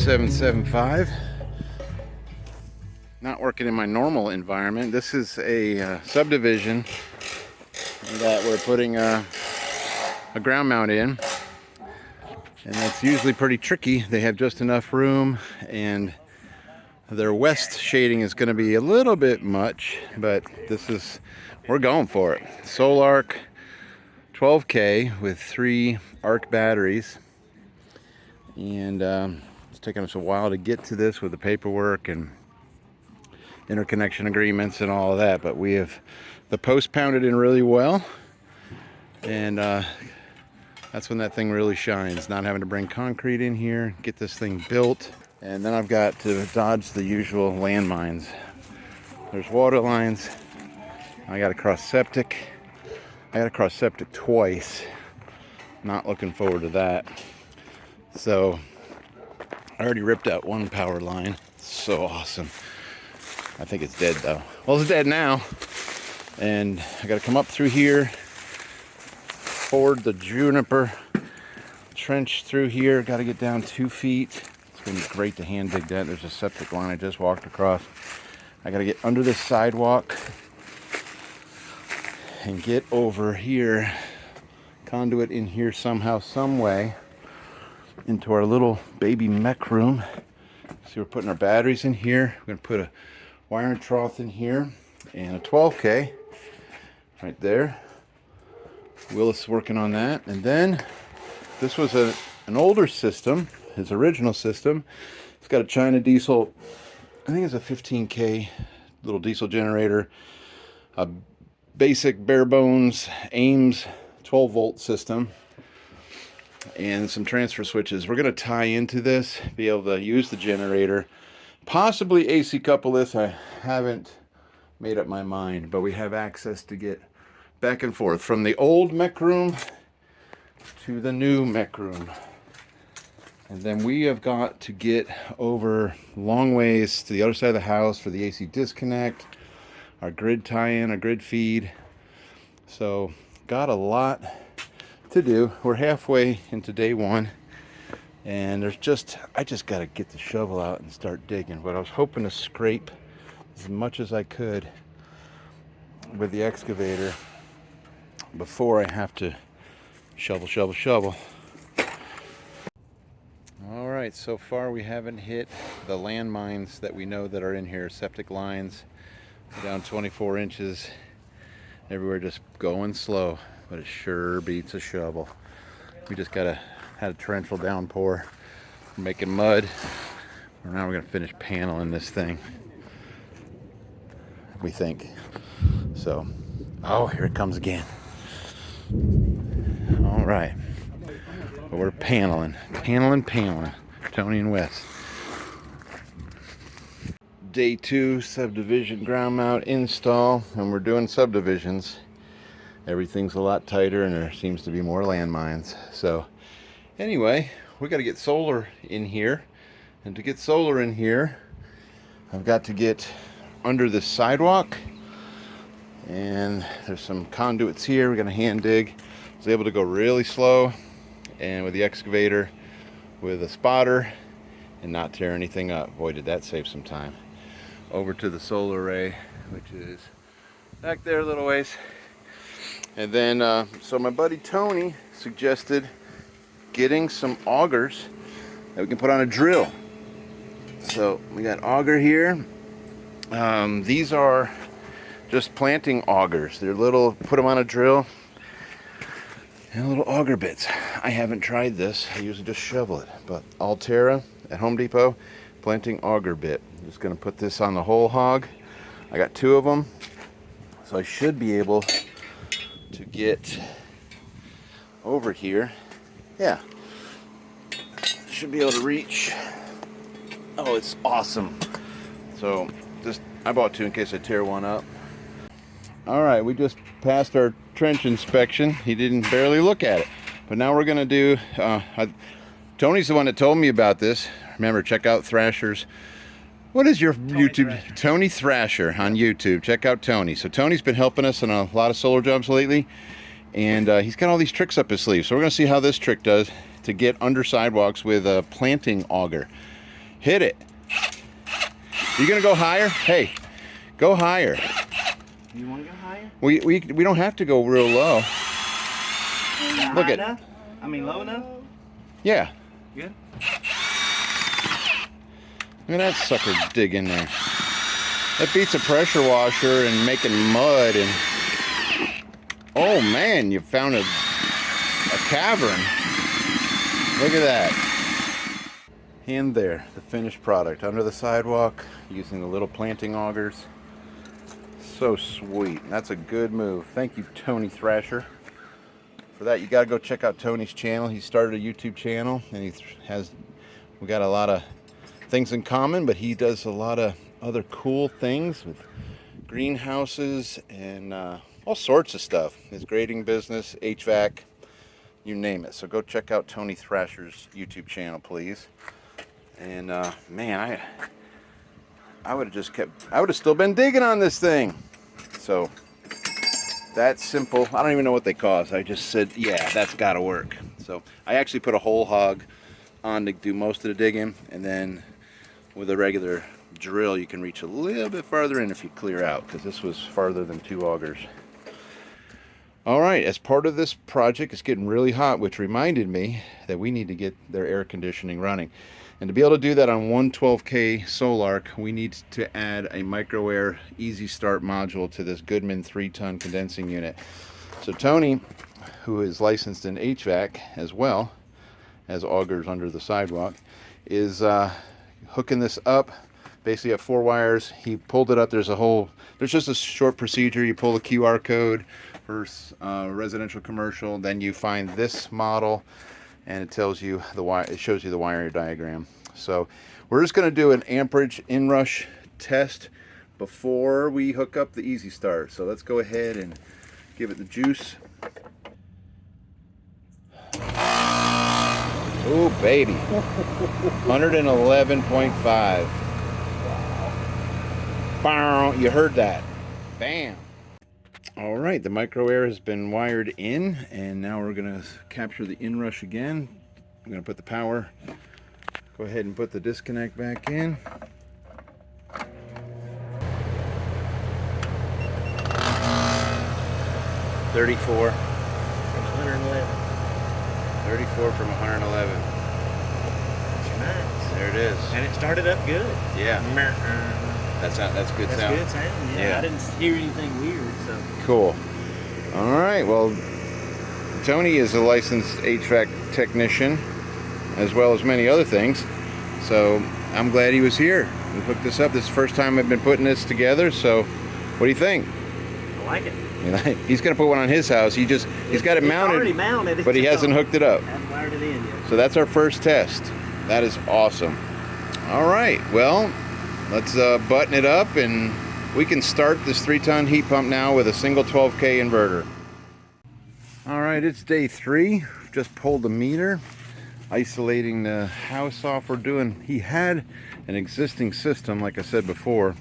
775. Not working in my normal environment. This is a subdivision that we're putting a ground mount in, and that's usually pretty tricky. They have just enough room, and their west shading is going to be a little bit much, but we're going for it. Sol-Ark 12K with 3 ARC batteries, and it's taken us a while to get to this with the paperwork and interconnection agreements and all of that, but we have the post pounded in really well, and that's when that thing really shines, not having to bring concrete in here, get this thing built. And then I've got to dodge the usual landmines. There's water lines. I got to cross septic. I got to cross septic twice. Not looking forward to that. So I already ripped out one power line. So awesome. I think it's dead though. Well, it's dead now. And I got to come up through here, ford the juniper trench through here. Got to get down 2 feet. It's going to be great to hand dig that. There's a septic line I just walked across. I got to get under this sidewalk and get over here, conduit in here somehow, some way, into our little baby mech room. So we're putting our batteries in here. We're going to put a wiring trough in here and a 12K right there. Willis working on that. And then this was an older system, his original system. It's got a China diesel, I think it's a 15K little diesel generator, a basic bare bones Ames 12 volt system, and some transfer switches. We're going to tie into this, be able to use the generator, possibly AC couple this. I haven't made up my mind, but we have access to get back and forth from the old mech room to the new mech room. And then we have got to get over long ways to the other side of the house for the AC disconnect, our grid tie-in, our grid feed. So got a lot to do. We're halfway into day one, and I just got to get the shovel out and start digging. But I was hoping to scrape as much as I could with the excavator before I have to shovel. All right, so far we haven't hit the landmines that we know that are in here. Septic lines down 24 inches everywhere, just going slow, but it sure beats a shovel. We just had a torrential downpour, making mud. Now we're gonna finish paneling this thing, we think. So, oh, here it comes again. All right, but we're paneling. Tony and Wes. Day 2 subdivision ground mount install, and we're doing subdivisions. Everything's a lot tighter, and there seems to be more landmines. So anyway, we got to get solar in here, and to get solar in here, I've got to get under the sidewalk, and there's some conduits here. We're gonna hand dig. I was able to go really slow, and with the excavator, with a spotter, and not tear anything up. Boy, did that save some time. Over to the solar array, which is back there a little ways. And then, so my buddy Tony suggested getting some augers that we can put on a drill. So we got auger here. These are just planting augers. They're little, put them on a drill, and little auger bits. I haven't tried this. I usually just shovel it. But Altera at Home Depot, planting auger bit. I'm just going to put this on the whole hog. I got 2 of them, so I should be able to get over here. Yeah, should be able to reach. Oh, it's awesome. So I bought 2 in case I tear one up. All right, we just passed our trench inspection. He didn't barely look at it, but now we're gonna do, Tony's the one that told me about this. Remember, check out Thrasher's, what is your YouTube? Tony Thrasher on YouTube. Check out Tony. So Tony's been helping us on a lot of solar jobs lately, and he's got all these tricks up his sleeve. So we're gonna see how this trick does to get under sidewalks with a planting auger. Hit it. You gonna go higher? Hey, go higher. You want to go higher? We don't have to go real low. Look at. Enough? I mean, low enough? Yeah. Good. Look at that sucker dig in there. That beats a pressure washer and making mud and. Oh man, you found a cavern. Look at that. And there, the finished product under the sidewalk using the little planting augers. So sweet. That's a good move. Thank you, Tony Thrasher. For that, you got to go check out Tony's channel. He started a YouTube channel, and we got a lot of things in common, but he does a lot of other cool things with greenhouses and all sorts of stuff. His grading business, HVAC, you name it. So go check out Tony Thrasher's YouTube channel, please. And man, I would have still been digging on this thing. So that's simple. I don't even know what they cost. I just said, yeah, that's got to work. So I actually put a whole hog on to do most of the digging, and then with a regular drill you can reach a little bit farther in if you clear out, because this was farther than 2 augers. All right, as part of this project, it's getting really hot, which reminded me that we need to get their air conditioning running. And to be able to do that on 112K Sol-Ark, we need to add a micro air easy start module to this Goodman 3-ton condensing unit. So Tony, who is licensed in HVAC as well as augers under the sidewalk, is hooking this up. Basically have 4 wires. He pulled it up. There's just a short procedure. You pull the QR code for residential, commercial, then you find this model, and it tells you it shows you the wiring diagram. So we're just going to do an amperage inrush test before we hook up the easy start. So let's go ahead and give it the juice. Oh baby, 111.5. Wow. You heard that. Bam. All right, the micro air has been wired in, and now we're going to capture the inrush again. I'm going to put the power, go ahead and put the disconnect back in. $34 From 111. 34 from 111. Nice. There it is. And it started up good. Yeah. That's good That's sound. good sound. Yeah. I didn't hear anything weird. So Cool. All right. Well, Tony is a licensed HVAC technician, as well as many other things. So I'm glad he was here. We hooked this up. This is the first time I've been putting this together. So, what do you think? I like it. He's going to put one on his house. He's got it mounted. Already mounted. But he hasn't hooked it up. I haven't wired it in yet. So that's our first test. That is awesome. All right. Well, let's button it up, and we can start this 3-ton heat pump now with a single 12K inverter. All right, it's day 3. Just pulled the meter, isolating the house off. He had an existing system, like I said before,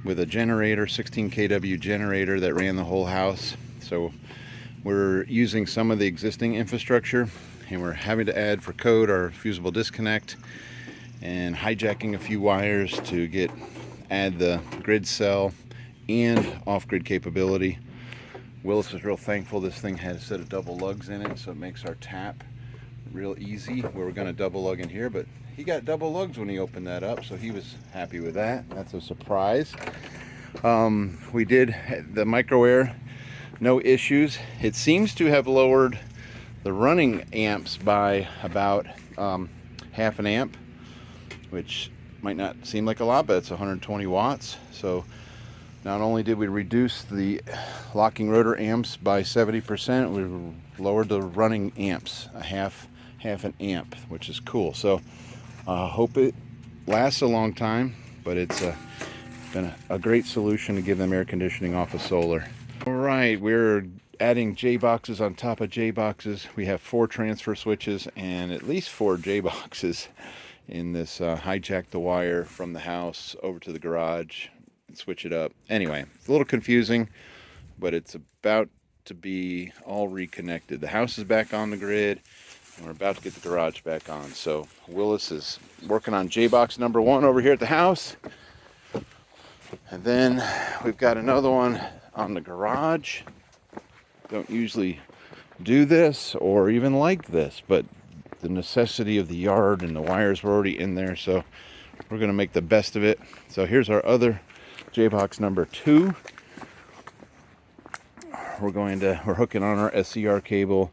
with a generator, 16 kW generator that ran the whole house. So we're using some of the existing infrastructure, and we're having to add for code our fusible disconnect and hijacking a few wires to add the grid cell and off-grid capability. Willis is real thankful this thing has a set of double lugs in it, so it makes our tap real easy. We were going to double lug in here, but he got double lugs when he opened that up, so he was happy with that. That's a surprise. We did the micro air, no issues. It seems to have lowered the running amps by about half an amp, which might not seem like a lot, but it's 120 watts. So not only did we reduce the locking rotor amps by 70%, we lowered the running amps a half an amp, which is cool. So hope it lasts a long time, but it's been a great solution to give them air conditioning off of solar. All right, we're adding J boxes on top of J boxes. We have 4 transfer switches and at least 4 J boxes in this. Hijack the wire from the house over to the garage and switch it up. Anyway, it's a little confusing, but it's about to be all reconnected. The house is back on the grid. We're about to get the garage back on. So Willis is working on J-box number 1 over here at the house. And then we've got another one on the garage. Don't usually do this or even like this, but the necessity of the yard and the wires were already in there, so we're going to make the best of it. So here's our other J-box number 2. We're hooking on our SCR cable,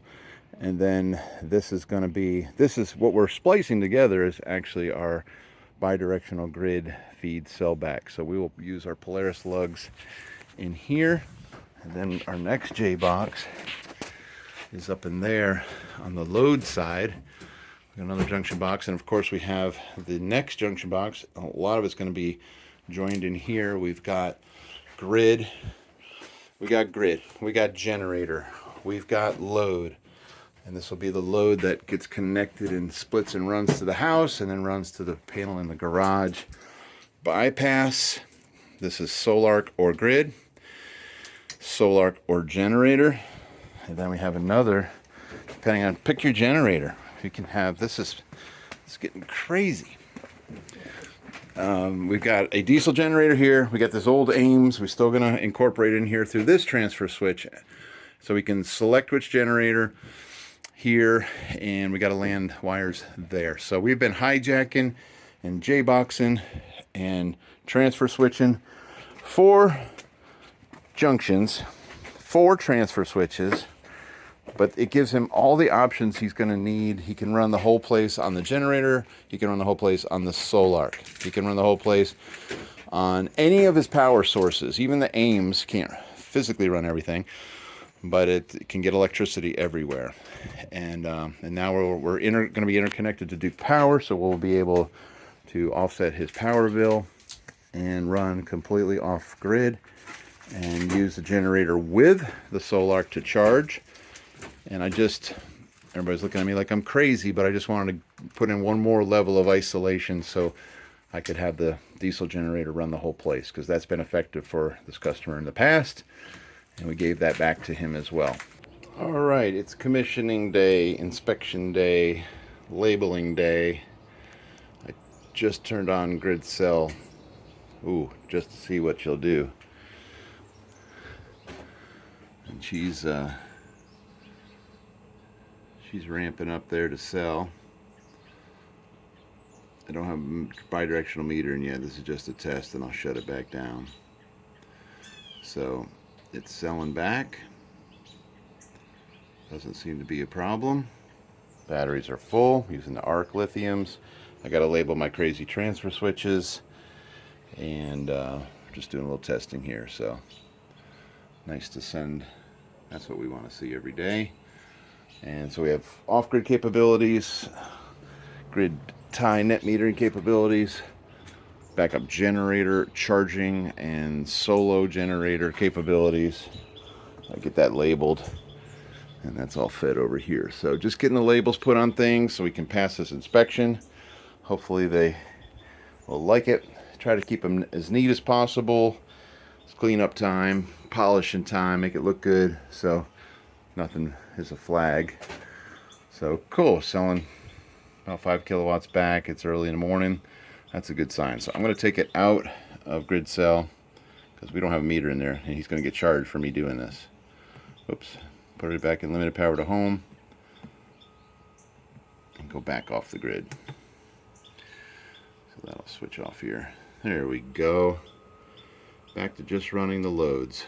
and then this is what we're splicing together is actually our bidirectional grid feed cell back. So we will use our Polaris lugs in here, and then our next J-box is up in there on the load side. We got another junction box, and of course we have the next junction box. A lot of it's going to be joined in here. We've got grid, we got generator, we've got load, and this will be the load that gets connected and splits and runs to the house and then runs to the panel in the garage. Bypass, this is Sol-Ark or grid, Sol-Ark or generator. And then we have another, depending on, pick your generator. You can have, it's getting crazy. We've got a diesel generator here. We got this old Ames. We're still gonna incorporate it in here through this transfer switch. So we can select which generator here, and we got to land wires there. So we've been hijacking and J-boxing and transfer switching 4 junctions, 4 transfer switches, but it gives him all the options he's going to need. He can run the whole place on the generator. He can run the whole place on the Sol-Ark. He can run the whole place on any of his power sources. Even the Ames can't physically run everything, but it can get electricity everywhere. And now we're going to be interconnected to do power, so we'll be able to offset his power bill and run completely off grid and use the generator with the Sol-Ark to charge. And everybody's looking at me like I'm crazy, but I just wanted to put in one more level of isolation so I could have the diesel generator run the whole place, because that's been effective for this customer in the past, and we gave that back to him as well. All right, it's commissioning day, inspection day, labeling day. I just turned on grid cell. Ooh, just to see what she'll do. And she's ramping up there to sell. I don't have a bidirectional meter in yet. This is just a test, and I'll shut it back down. So it's selling back. Doesn't seem to be a problem. Batteries are full, using the ARC lithiums. I got to label my crazy transfer switches, and just doing a little testing here. So nice to send. That's what we want to see every day. And so we have off-grid capabilities, grid tie net metering capabilities, backup generator charging, and solo generator capabilities. I get that labeled, and that's all fed over here. So just getting the labels put on things so we can pass this inspection. Hopefully they will like it. Try to keep them as neat as possible. It's cleanup time, polishing time, make it look good. So nothing is a flag. So cool, selling about 5 kilowatts back. It's early in the morning. That's a good sign. So I'm going to take it out of grid cell because we don't have a meter in there, and he's going to get charged for me doing this. Oops. Put it back in limited power to home and go back off the grid. So that'll switch off here. There we go. Back to just running the loads,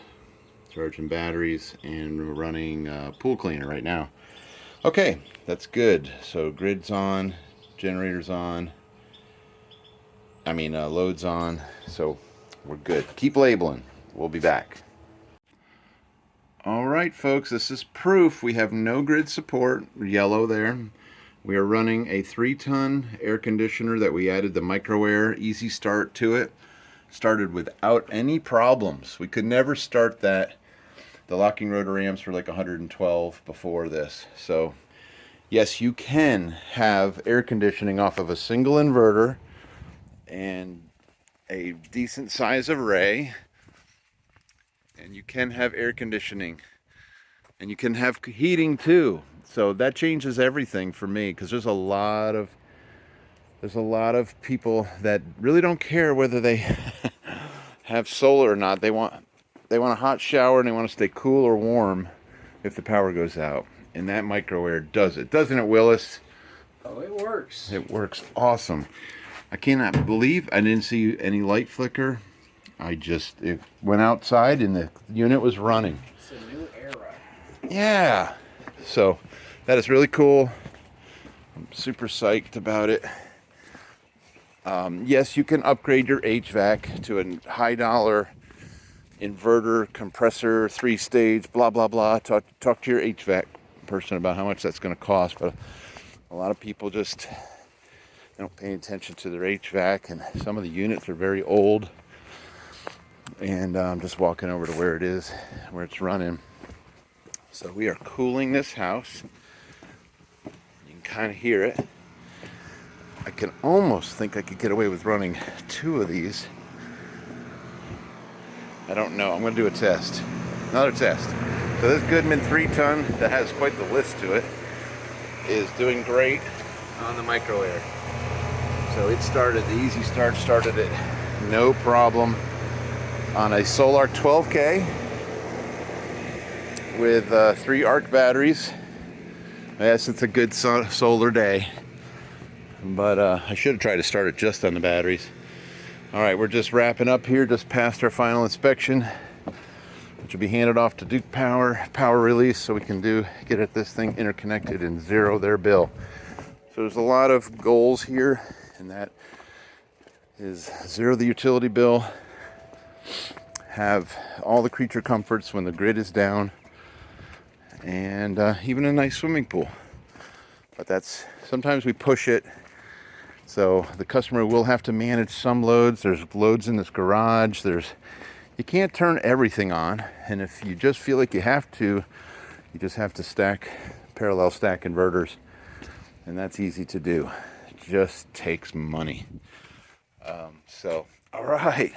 charging batteries, and running pool cleaner right now. Okay, that's good. So grid's on, generator's on, load's on, so we're good. Keep labeling. We'll be back. All right, folks, this is proof we have no grid support. Yellow there. We are running a 3-ton air conditioner that we added the micro-air easy start to it. Started without any problems. We could never start that. The locking rotor amps were like 112 before this. So yes, you can have air conditioning off of a single inverter and a decent size array, and you can have air conditioning, and you can have heating too. So that changes everything for me, because there's a lot of people that really don't care whether they have solar or not. They want a hot shower and they want to stay cool or warm if the power goes out. And that micro air does it. Doesn't it, Willis? Oh, it works. It works awesome. I cannot believe I didn't see any light flicker. It went outside and the unit was running. It's a new era. Yeah. So that is really cool. I'm super psyched about it. Yes, you can upgrade your HVAC to a high dollar inverter, compressor, 3-stage, blah, blah, blah. Talk to your HVAC person about how much that's going to cost. But a lot of people just don't pay attention to their HVAC, and some of the units are very old. And I'm just walking over to where it is, where it's running. So we are cooling this house. You can kind of hear it. I can almost think I could get away with running 2 of these. I don't know. I'm going to do a test. Another test. So this Goodman 3-ton that has quite the list to it is doing great on the micro air. So it started, the easy start started it no problem on a Sol-Ark 12K with 3 ARC batteries. Yes, it's a good solar day. But I should have tried to start it just on the batteries. All right, we're just wrapping up here, just past our final inspection, which will be handed off to Duke Power release, so we can get at this thing interconnected and zero their bill. So there's a lot of goals here, and that is zero the utility bill, have all the creature comforts when the grid is down, and even a nice swimming pool. But sometimes we push it. So the customer will have to manage some loads. There's loads in this garage. You can't turn everything on. And if you just feel like you have to, you just have to parallel stack inverters. And that's easy to do. It just takes money. All right.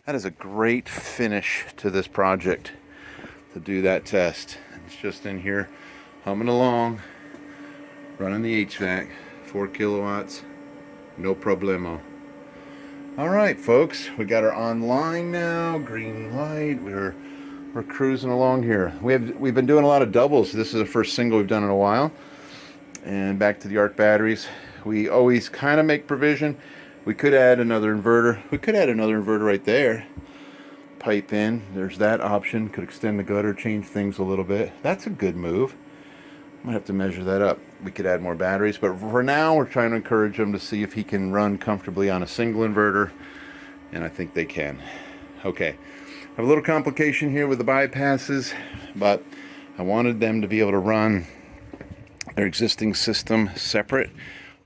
That is a great finish to this project to do that test. It's just in here humming along, running the HVAC, 4 kilowatts. No problemo. All right, folks, we got our online now. Green light. We're cruising along here. We've been doing a lot of doubles. This is the first single we've done in a while. And back to the ARC batteries. We always kind of make provision. We could add another inverter. We could add another inverter right there. Pipe in. There's that option. Could extend the gutter, change things a little bit. That's a good move. I might have to measure that up. We could add more batteries, but for now we're trying to encourage him to see if he can run comfortably on a single inverter, and I think they can. Okay, I have a little complication here with the bypasses, but I wanted them to be able to run their existing system separate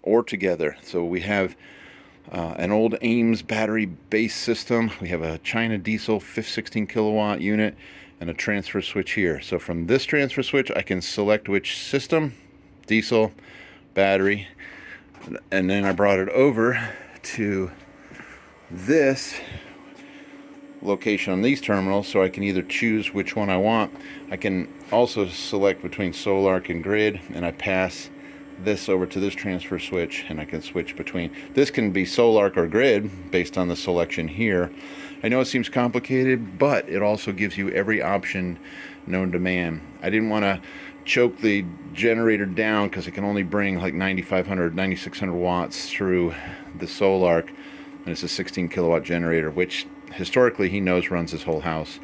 or together. So we have an old Ames battery-based system. We have a China diesel 16 kilowatt unit and a transfer switch here. So from this transfer switch, I can select which system, diesel, battery, and then I brought it over to this location on these terminals, so I can either choose which one I want. I can also select between Sol-Ark and grid, and I pass this over to this transfer switch, and I can switch between. This can be Sol-Ark or grid based on the selection here. I know it seems complicated, but it also gives you every option known to man. I didn't want to choke the generator down because it can only bring like 9,500, 9,600 watts through the Sol-Ark, and it's a 16 kilowatt generator, which historically he knows runs his whole house.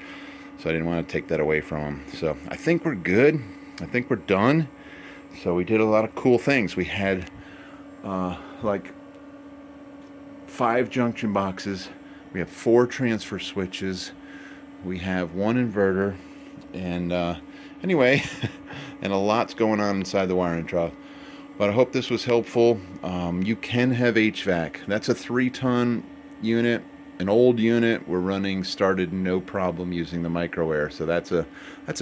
So I didn't want to take that away from him. So I think we're good. I think we're done. So we did a lot of cool things. We had like 5 junction boxes. We have 4 transfer switches. We have 1 inverter. And anyway, and a lot's going on inside the wiring trough. But I hope this was helpful. You can have HVAC. That's a 3-ton unit. An old unit we're running started no problem using the micro air. So that's a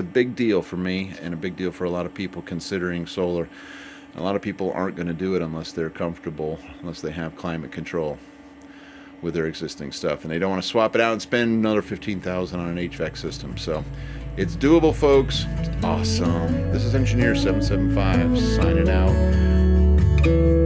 big deal for me, and a big deal for a lot of people considering solar. A lot of people aren't going to do it unless they're comfortable, unless they have climate control. with their existing stuff, and they don't want to swap it out and spend another $15,000 on an HVAC system. So it's doable, folks. It's awesome. This is Engineer 775 signing out.